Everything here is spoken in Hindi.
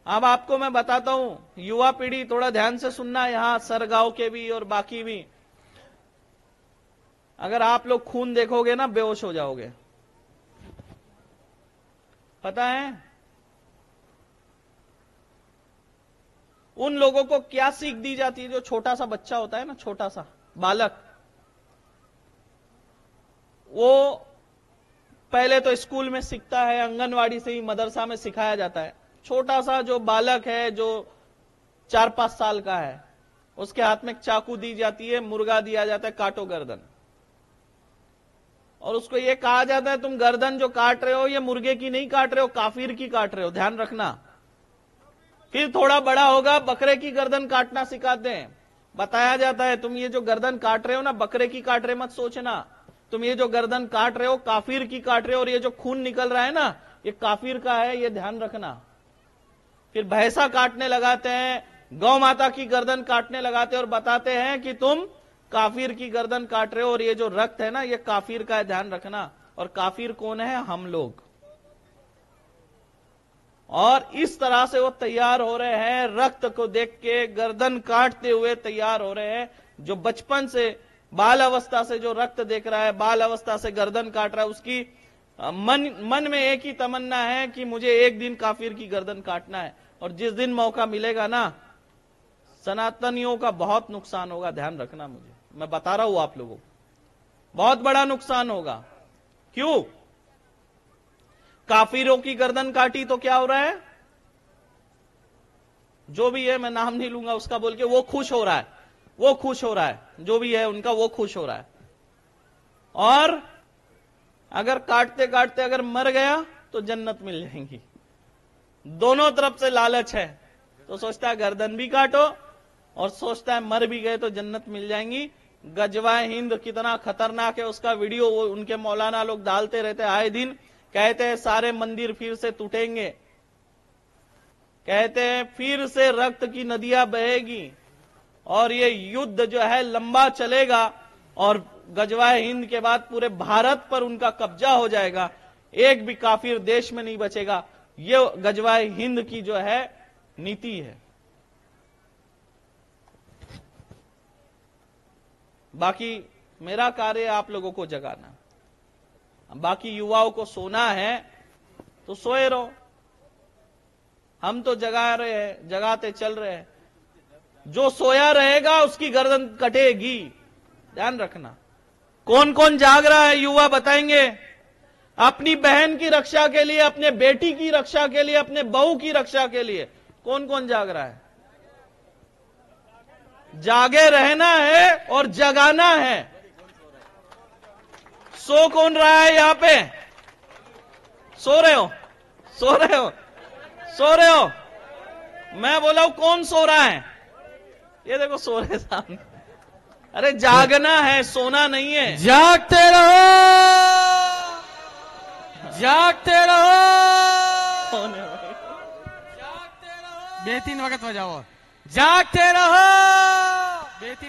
अब आपको मैं बताता हूं, युवा पीढ़ी थोड़ा ध्यान से सुनना, यहां सरगांव के भी और बाकी भी। अगर आप लोग खून देखोगे ना, बेहोश हो जाओगे। पता है उन लोगों को क्या सीख दी जाती है? जो छोटा सा बच्चा होता है ना, छोटा सा बालक, वो पहले तो स्कूल में सीखता है, आंगनवाड़ी से ही, मदरसा में सिखाया जाता है। छोटा सा जो बालक है, जो 4-5 साल का है, उसके हाथ में चाकू दी जाती है, मुर्गा दिया जाता है, काटो गर्दन। और उसको ये कहा जाता है तुम गर्दन जो काट रहे हो, ये मुर्गे की नहीं काट रहे हो, काफिर की काट रहे हो, ध्यान रखना। फिर थोड़ा बड़ा होगा, बकरे की गर्दन काटना सिखाते हैं। बताया जाता है तुम ये जो गर्दन काट रहे हो ना, बकरे की काट रहे मत सोचना, तुम ये जो गर्दन काट रहे हो काफिर की काट रहे हो, और ये जो खून निकल रहा है ना, ये काफिर का है, ये ध्यान रखना। फिर भैंसा काटने लगाते हैं, गौ माता की गर्दन काटने लगाते हैं, और बताते हैं कि तुम काफिर की गर्दन काट रहे हो, और ये जो रक्त है ना, ये काफिर का है, ध्यान रखना। और काफिर कौन है? हम लोग। और इस तरह से वो तैयार हो रहे हैं, रक्त को देख के गर्दन काटते हुए तैयार हो रहे हैं। जो बचपन से, बाल अवस्था से जो रक्त देख रहा है, बाल अवस्था से गर्दन काट रहा है, उसकी मन में एक ही तमन्ना है कि मुझे एक दिन काफिर की गर्दन काटना है। और जिस दिन मौका मिलेगा ना, सनातनियों का बहुत नुकसान होगा, ध्यान रखना। मुझे, मैं बता रहा हूं आप लोगों को, बहुत बड़ा नुकसान होगा। क्यों? काफिरों की गर्दन काटी तो क्या हो रहा है? जो भी है, मैं नाम नहीं लूंगा उसका, बोल के वो खुश हो रहा है, वो खुश हो रहा है, जो भी है उनका, वो खुश हो रहा है। और अगर काटते काटते अगर मर गया तो जन्नत मिल जाएंगी। दोनों तरफ से लालच है, तो सोचता है गर्दन भी काटो, और सोचता है मर भी गए तो जन्नत मिल जाएंगी। गजवाए हिंद कितना खतरनाक है, उसका वीडियो वो उनके मौलाना लोग डालते रहते आए दिन। कहते हैं सारे मंदिर फिर से टूटेंगे, कहते हैं फिर से रक्त की नदियां बहेगी, और ये युद्ध जो है लंबा चलेगा, और गजवाए हिंद के बाद पूरे भारत पर उनका कब्जा हो जाएगा, एक भी काफिर देश में नहीं बचेगा। ये गजवाए हिंद की जो है नीति है। बाकी मेरा कार्य आप लोगों को जगाना, बाकी युवाओं को सोना है तो सोए रहो। हम तो जगा रहे हैं, जगाते चल रहे हैं। जो सोया रहेगा उसकी गर्दन कटेगी, ध्यान रखना। कौन कौन जाग रहा है युवा बताएंगे? अपनी बहन की रक्षा के लिए, अपने बेटी की रक्षा के लिए, अपने बहू की रक्षा के लिए कौन कौन जाग रहा है? जागे रहना है और जगाना है। सो कौन रहा है यहां पे? सो रहे हो, सो रहे हो, सो रहे हो? मैं बोला हूं कौन सो रहा है? ये देखो सो रहे सामने। अरे जागना है, सोना नहीं है। जागते रहो, जागते रहो, जागते रहो। 2-3 वक्त बजाओ, जागते रहो। 2-3